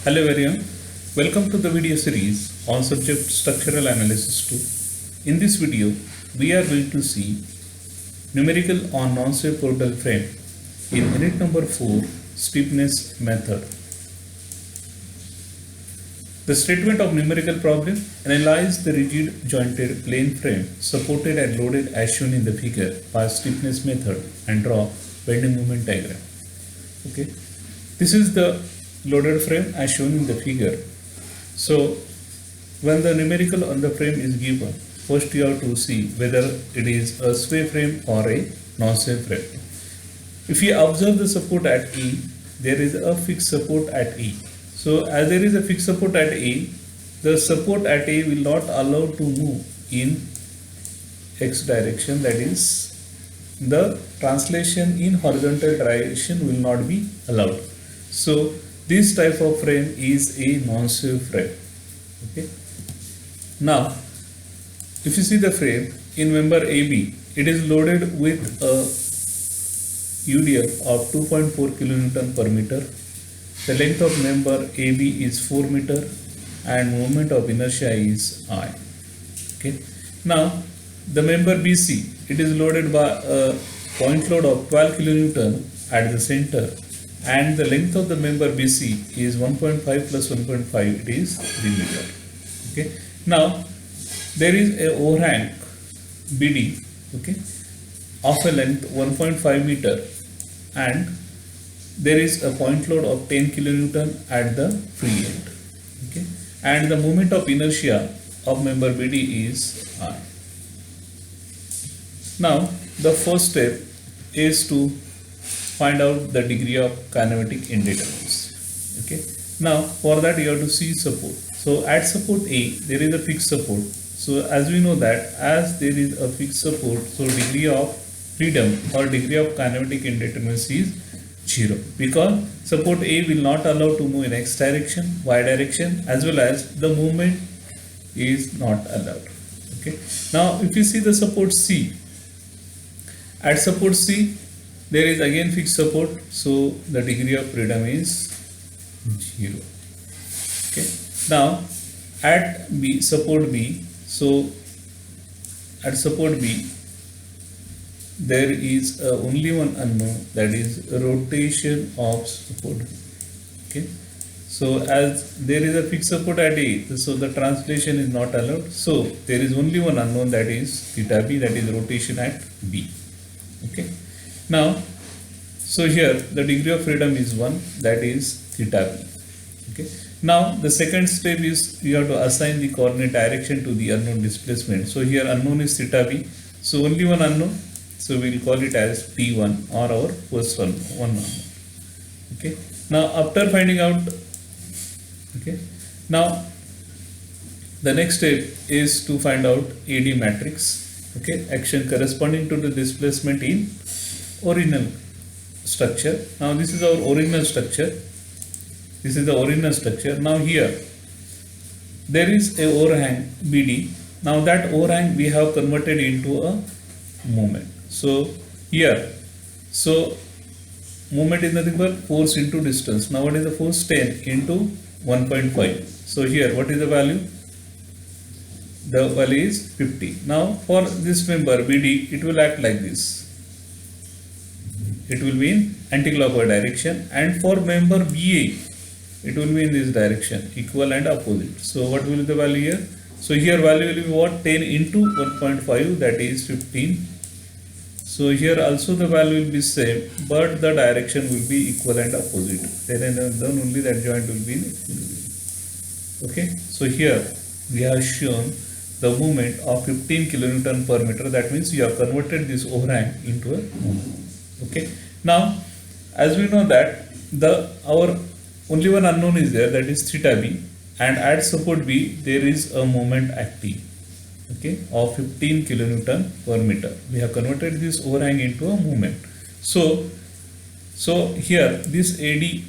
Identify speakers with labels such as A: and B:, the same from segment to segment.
A: Hello everyone, welcome to the video series on subject structural analysis 2. In this video, we are going to see numerical on non-sweep orbital frame in unit number 4 steepness method. The statement of numerical problem: analyze the rigid jointed plane frame supported and loaded as shown in the figure by steepness method and draw bending moment diagram. Okay, this is the loaded frame as shown in the figure. So when the numerical on the frame is given, first you have to see whether it is a sway frame or a non-sway frame. If you observe the support at E, there is a fixed support at E. So as there is a fixed support at A, the support at A will not allow to move in X direction, that is the translation in horizontal direction will not be allowed. So this type of frame is a non-sway frame. Okay. Now, if you see the frame in member AB, it is loaded with a UDF of 2.4 kN per meter. The length of member AB is 4 meter and moment of inertia is I. Okay. Now, the member BC, it is loaded by a point load of 12 kN at the center, and the length of the member BC is 1.5 plus 1.5, it is 3 meter. Okay. Now there is a overhang BD, okay, of a length 1.5 meter, and there is a point load of 10 kN at the free end. Okay. And the moment of inertia of member BD is I. Now the first step is to find out the degree of kinematic indeterminacy. Okay. Now for that you have to see support. So at support A there is a fixed support. So as we know that as there is a fixed support, so degree of freedom or degree of kinematic indeterminacy is 0, because support A will not allow to move in X direction, Y direction, as well as the movement is not allowed. Okay. Now if you see the support C, at support C there is again fixed support, so the degree of freedom is 0. Okay. Now at B, support B, so at support B there is only one unknown, that is rotation of support B. Okay. So as there is a fixed support at A, so the translation is not allowed. So there is only one unknown, that is theta B, that is rotation at B. Okay. Now, so here the degree of freedom is 1, that is theta B. Okay. Now the second step is you have to assign the coordinate direction to the unknown displacement. So here unknown is theta B. So only one unknown. So we will call it as T1 or our first one unknown. Okay. Now after finding out, okay, now the next step is to find out AD matrix. Okay, action corresponding to the displacement in original structure. Now this is our original structure. This is the original structure. Now here there is a overhang BD. Now that overhang we have converted into a moment. So here, so moment is nothing but force into distance. Now what is the force? 10 into 1.5. So here what is the value? The value is 50. Now for this member BD, it will act like this. It will be in anti-clockwise direction, and for member BA, it will be in this direction, equal and opposite. So what will be the value here? So here value will be what? 10 into 1.5, that is 15. So here also the value will be same, but the direction will be equal and opposite. Then only that joint will be in equilibrium. Okay. So here we have shown the movement of 15 kN per meter. That means you have converted this overhang into a moment. Okay. Now as we know that our only one unknown is there, that is theta B, and at support B there is a moment acting, okay, of 15 kN per meter. We have converted this overhang into a moment. So here this AD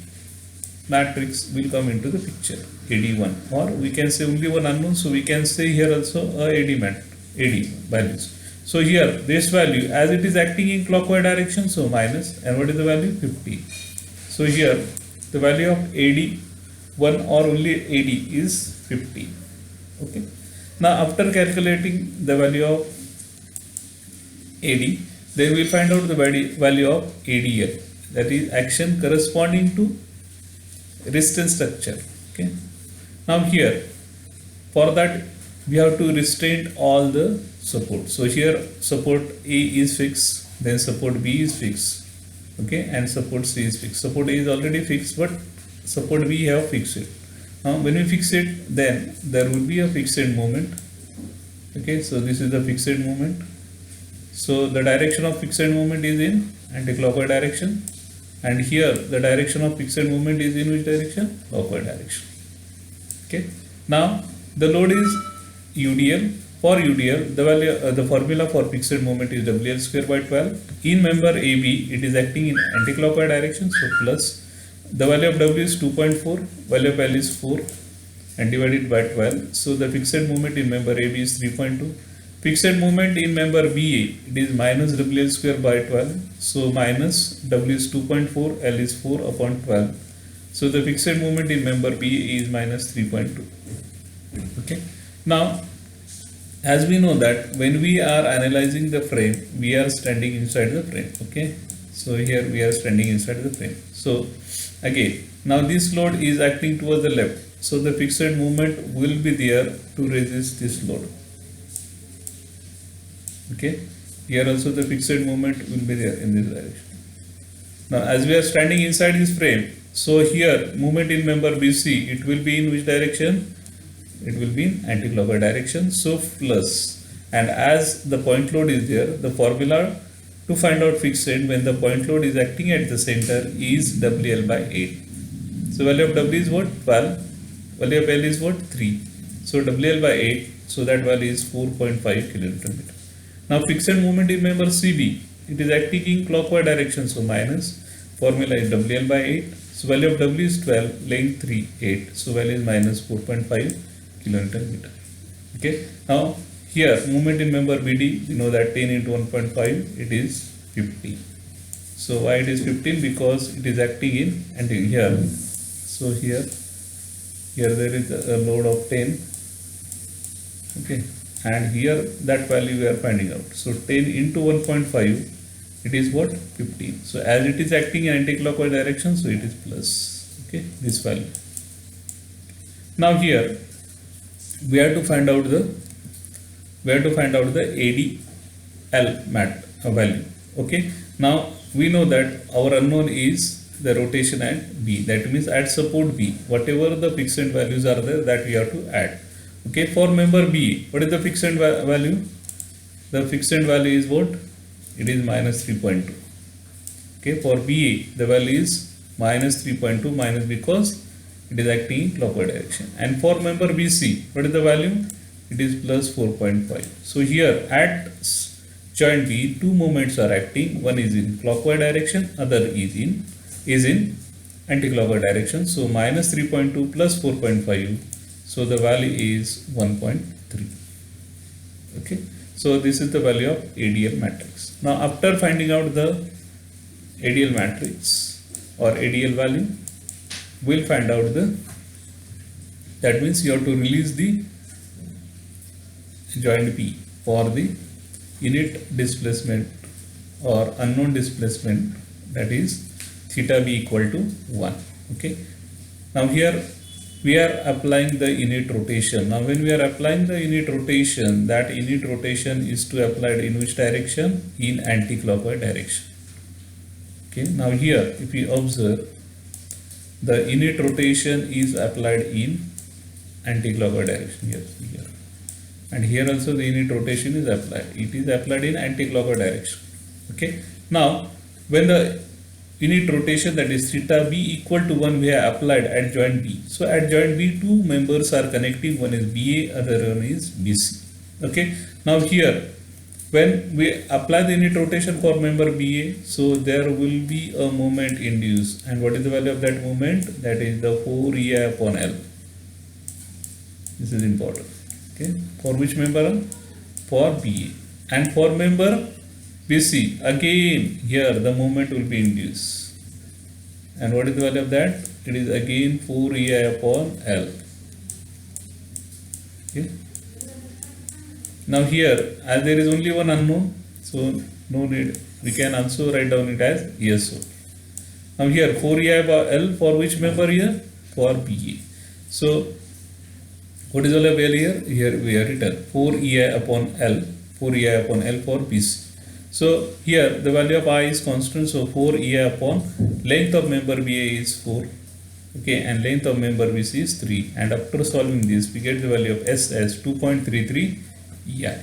A: matrix will come into the picture, AD1, or we can say only one unknown, so we can say here also AD values. So here this value, as it is acting in clockwise direction, so minus, and what is the value? 50. So here the value of AD one or only AD is 50. Okay. Now after calculating the value of AD, then we find out the value of ADL, that is action corresponding to resistance structure. Okay. Now here, for that we have to restrain all the support. So here support A is fixed, then support B is fixed, okay, and support C is fixed. Support A is already fixed, but support B have fixed it. Now when we fix it, then there will be a fixed moment. Okay, so this is the fixed moment. So the direction of fixed moment is in anti-clockwise direction, and here the direction of fixed moment is in which direction? Clockwise direction. Okay. Now the load is UDL. For UDL, the value, the formula for fixed moment is WL square by 12. In member AB, it is acting in anti-clockwise direction, so plus the value of W is 2.4, value of L is 4, and divided by 12. So the fixed moment in member AB is 3.2. Fixed moment in member BA, it is minus WL square by 12. So minus W is 2.4, L is 4 upon 12. So the fixed moment in member BA is minus 3.2. Okay. Now, as we know that when we are analyzing the frame, we are standing inside the frame. Okay. So here we are standing inside the frame. So again, now this load is acting towards the left. So the fixed moment will be there to resist this load. Okay. Here also the fixed moment will be there in this direction. Now as we are standing inside this frame, so here movement in member BC, it will be in which direction? It will be in anti-clockwise direction. So plus, and as the point load is there, the formula to find out fixed when the point load is acting at the center is WL by 8. So value of W is what? 12. Value of L is what? 3. So WL by 8. So that value is 4.5 kilonewton meter. Now fixed moment in member CB, it is acting in clockwise direction. So minus, formula is WL by 8. So value of W is 12, length 3, 8. So value is minus 4.5 kilonewton meter. Okay. Now here movement in member BD, we know that 10 into 1.5, it is 15. So why it is 15? Because it is acting in and here. So here there is a load of 10. Okay. And here that value we are finding out. So 10 into 1.5, it is what? 15. So as it is acting in anti-clockwise direction, so it is plus. Okay, this value. Now here we have to find out the ADL value. Okay. Now we know that our unknown is the rotation at B. That means at support B, whatever the fixed values are there, that we have to add. Okay. For member B, what is the fixed value? The fixed value is what? It is minus 3.2. Okay. For BA, the value is minus 3.2 minus because it is acting in clockwise direction. And for member BC, what is the value? It is plus 4.5. So here at joint B, two moments are acting. One is in clockwise direction, other is in anti-clockwise direction. So minus 3.2 plus 4.5. So the value is 1.3. Okay. So this is the value of ADL matrix. Now after finding out the ADL matrix or ADL value, we'll find out that means you have to release the joint P for the unit displacement or unknown displacement, that is theta B equal to 1. Okay. Now here we are applying the unit rotation. Now when we are applying the unit rotation, that unit rotation is to applied in which direction? In anti-clockwise direction. Okay. Now here if you observe, the unit rotation is applied in anti-clockwise direction here. And here also the unit rotation is applied. It is applied in anti-clockwise direction. Okay. Now when the unit rotation, that is theta B equal to 1, we have applied at joint B. So at joint B, two members are connecting. One is BA, other one is BC. Okay. Now here when we apply the unit rotation for member BA, so there will be a moment induced. And what is the value of that moment? That is the 4EI upon L. This is important. Okay. For which member? For BA. And for member BC, again here the moment will be induced. And what is the value of that? it is again 4 EI upon L. Okay. Now here, as there is only one unknown, so no need, we can also write down it as ESO. Now here 4 EI upon L for which member here? For BA. So what is all available here? Here we have written 4 EI upon L, 4 EI upon L for BC. So here the value of I is constant, so 4 EI upon length of member BA is 4. Okay, and length of member BC is 3. And after solving this, we get the value of S as 2.33 EI.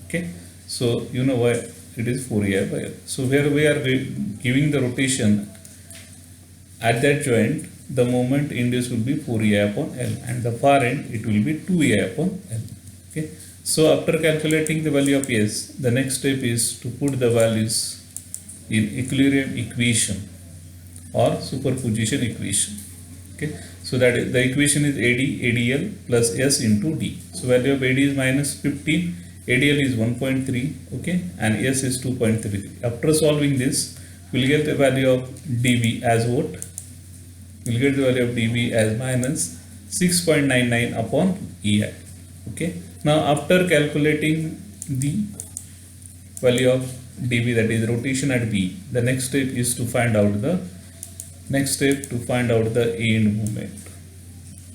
A: Okay, so you know why it is 4 EI by L. So where we are giving the rotation at that joint, the moment induced will be 4 EI upon L, and the far end it will be 2 EI upon L. Okay, so after calculating the value of S, the next step is to put the values in equilibrium equation or superposition equation. Okay, so that the equation is AD ADL plus S into D. So value of AD is minus 15, ADL is 1.3, okay, and S is 2.33. After solving this, we'll get the value of dB as what? We'll get the value of dB as minus 6.99 upon EI. Okay, now after calculating the value of dB, that is rotation at B, the next step is to find out the end moment.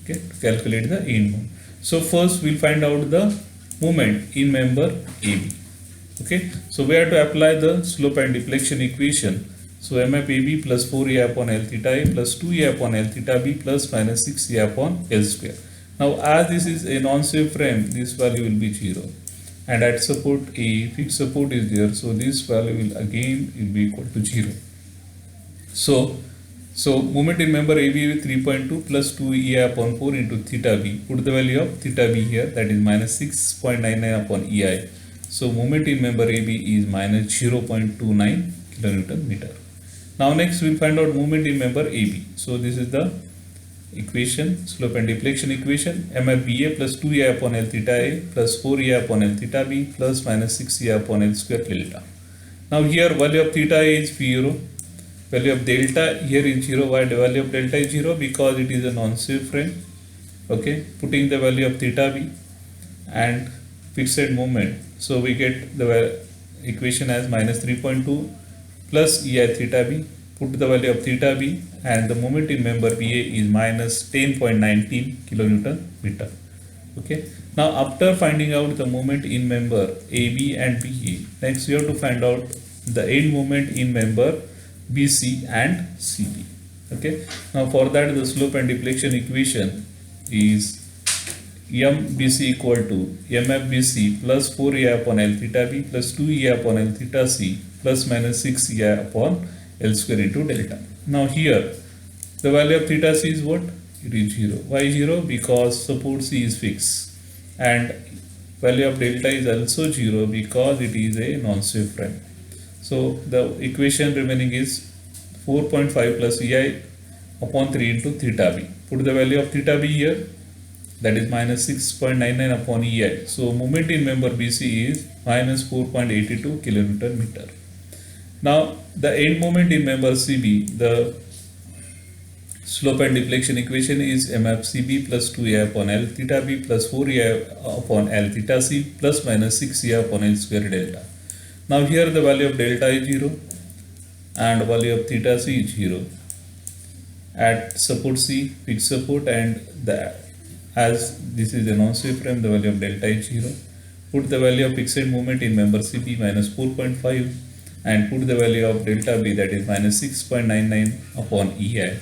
A: Okay, to calculate the end moment. So first we'll find out the moment in member AB. Okay, so we have to apply the slope and deflection equation. So MF AB plus 4 A upon L theta A plus 2 A upon L theta B plus minus 6 A upon L square. Now as this is a non-safe frame, this value will be 0. And at support A, fixed support is there, so this value will again be equal to 0. So moment in member AB with 3.2 plus 2 EI upon 4 into theta B. Put the value of theta B here, that is minus 6.99 upon EI. So moment in member AB is minus 0.29 kilonewton meter. Now next we will find out moment in member AB. So this is the equation, slope and deflection equation. MFBA plus 2 EI upon L theta A plus 4 EI upon L theta B plus minus 6 EI upon L square delta. Now here value of theta A is 0. Value of delta here is 0. Why the value of delta is 0? Because it is a non-safe frame. Okay, putting the value of theta B and fixed moment, so we get the equation as minus 3.2 plus EI theta B. Put the value of theta B and the moment in member BA is minus 10.19 kilonewton meter. Okay, now after finding out the moment in member AB and BA, next we have to find out the end moment in member BC and CB. Okay, now for that the slope and deflection equation is MBC equal to MFBC plus 4 EI upon L theta B plus 2 EI upon L theta C plus minus 6 EI upon L square into delta. Now here the value of theta C is what? It is 0. Why 0? Because support C is fixed, and value of delta is also 0 because it is a non-safe frame. So the equation remaining is 4.5 plus EI upon 3 into theta B. Put the value of theta B here, that is minus 6.99 upon EI. So moment in member BC is minus 4.82 kilonewton meter. Now the end moment in member CB, the slope and deflection equation is MFCB plus 2A upon L theta B plus 4A upon L theta C plus minus 6A upon L square delta. Now here the value of delta is 0 and value of theta C is 0. At support C, fixed support, and as this is a non-safe frame, the value of delta is 0. Put the value of fixed moment in member CB minus 4.5 and put the value of delta B, that is minus 6.99 upon EI.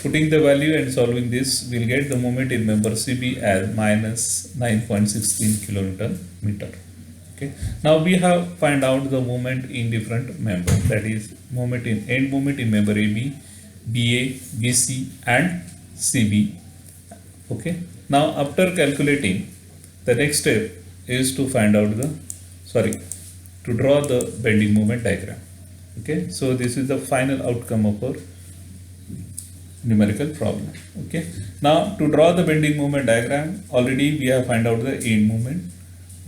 A: Putting the value and solving this, we will get the moment in member CB as minus 9.16 kilonewton meter. Okay. Now we have find out the moment in different members, that is moment in end moment in member AB, BA, BC and CB. Okay. Now after calculating, the next step is to find out to draw the bending moment diagram. Okay. So this is the final outcome of our numerical problem. Okay. Now to draw the bending moment diagram, already we have find out the end moment.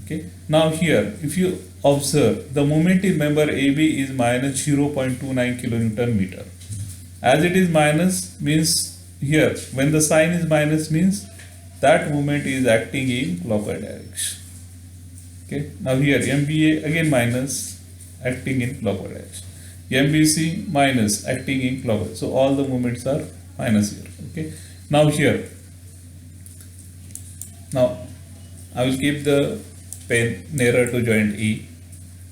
A: Okay. Now here, if you observe, the moment in member AB is minus 0.29 kilonewton meter. As it is minus, means here when the sign is minus means that movement is acting in clockwise direction. Okay, now here MBA again minus, acting in clockwise direction. MBC minus, acting in clockwise. So all the movements are minus here. Okay, now here, now I will keep the pen nearer to joint E.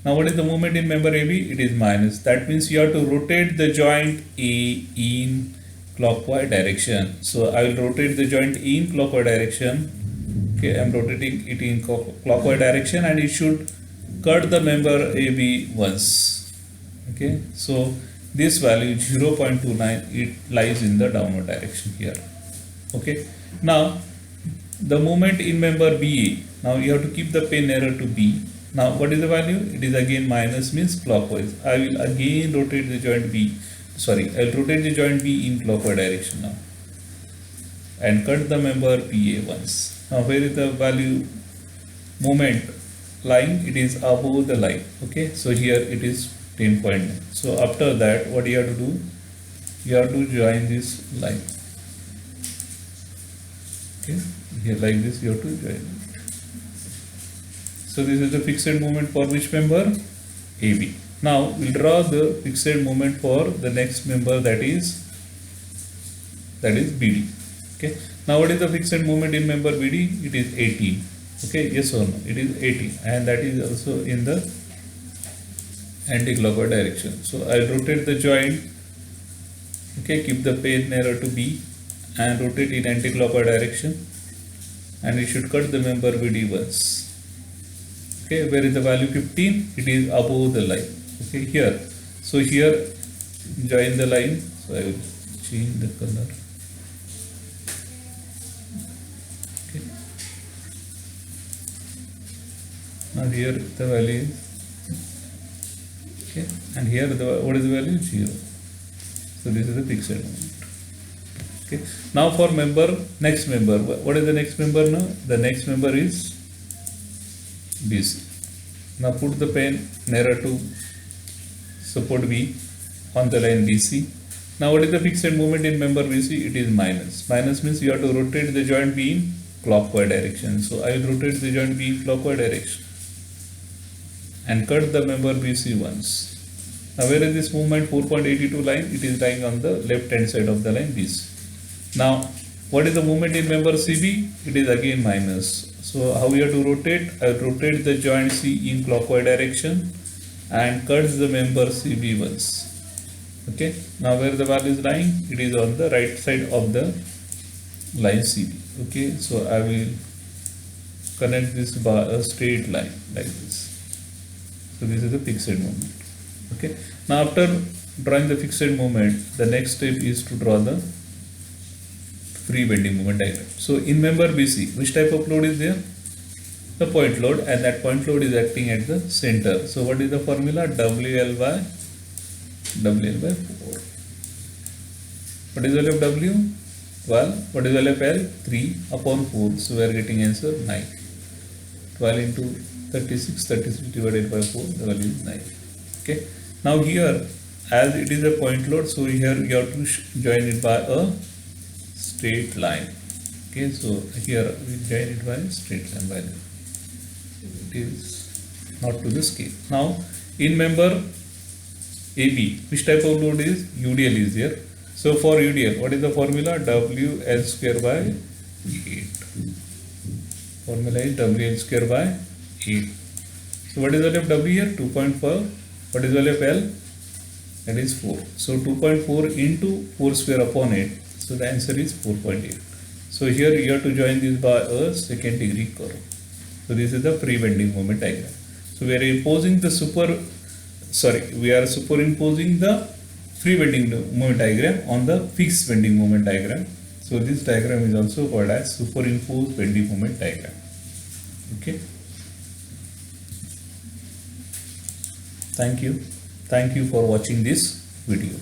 A: Now what is the movement in member AB? It is minus. That means you have to rotate the joint A in clockwise direction. So I will rotate the joint E in clockwise direction. Okay, I am rotating it in clockwise direction and it should cut the member AB once. Okay, so this value 0.29, it lies in the downward direction here. Okay, now the movement in member BA, now you have to keep the pen nearer to B. Now what is the value? It is again minus, means clockwise. I will again rotate the joint B, sorry, I will rotate the joint B in clockwise direction now and cut the member BA once. Now where is the value moment lying? It is above the line. Okay, so here it is 10.9. So after that, what you have to do? You have to join this line. Okay, here like this you have to join it. So this is the fixed moment for which member? AB. Now we'll draw the fixed moment for the next member, that is BD. Okay. Now what is the fixed moment in member BD? It is 18. Okay, yes or no? It is 18, and that is also in the anti-clockwise direction. So I'll rotate the joint. Okay, keep the pen nearer to B and rotate in anti-clockwise direction, and it should cut the member BD once. Okay, where is the value 15? It is above the line. Okay, here. So here join the line. So I will change the color. Okay. Now here the value is, okay, and here what is the value? 0. So this is the fixed moment. Okay. Now for next member. What is the next member now? The next member is BC. Now put the pen nearer to support B on the line BC. Now what is the fixed moment in member BC? It is minus. Minus means you have to rotate the joint B in clockwise direction. So I will rotate the joint B in clockwise direction and cut the member BC once. Now where is this movement? 4.82 line? It is lying on the left hand side of the line BC. Now what is the movement in member CB? It is again minus. So how we have to rotate? I will rotate the joint C in clockwise direction and cuts the member CB once. Okay. Now where the value is lying? It is on the right side of the line CB. Okay. So I will connect this bar a straight line like this. So this is the fixed moment. Okay. Now after drawing the fixed moment, the next step is to draw the free bending moment diagram. So in member BC, which type of load is there? The point load, and that point load is acting at the center. So what is the formula? WL by 4. What is the value of W? 12. What is the value of L? 3 upon 4. So we are getting answer 9. 12 into 36 divided by 4, the value is 9. Okay. Now here, as it is a point load, so here you have to join it by a straight line. Okay, so here we join it by a straight line value. It is not to the scale. Now in member AB, which type of load is? UDL is there. So for UDL, what is the formula? WL square by 8. Formula is WL square by 8. So what is the value of W here? 2.4. What is the value of L? That is 4. So 2.4 into 4 square upon 8. So the answer is 4.8. So here you have to join this by a second degree curve. So this is the free bending moment diagram. So we are imposing the superimposing the free bending moment diagram on the fixed bending moment diagram. So this diagram is also called as superimposed bending moment diagram. Okay. Thank you for watching this video.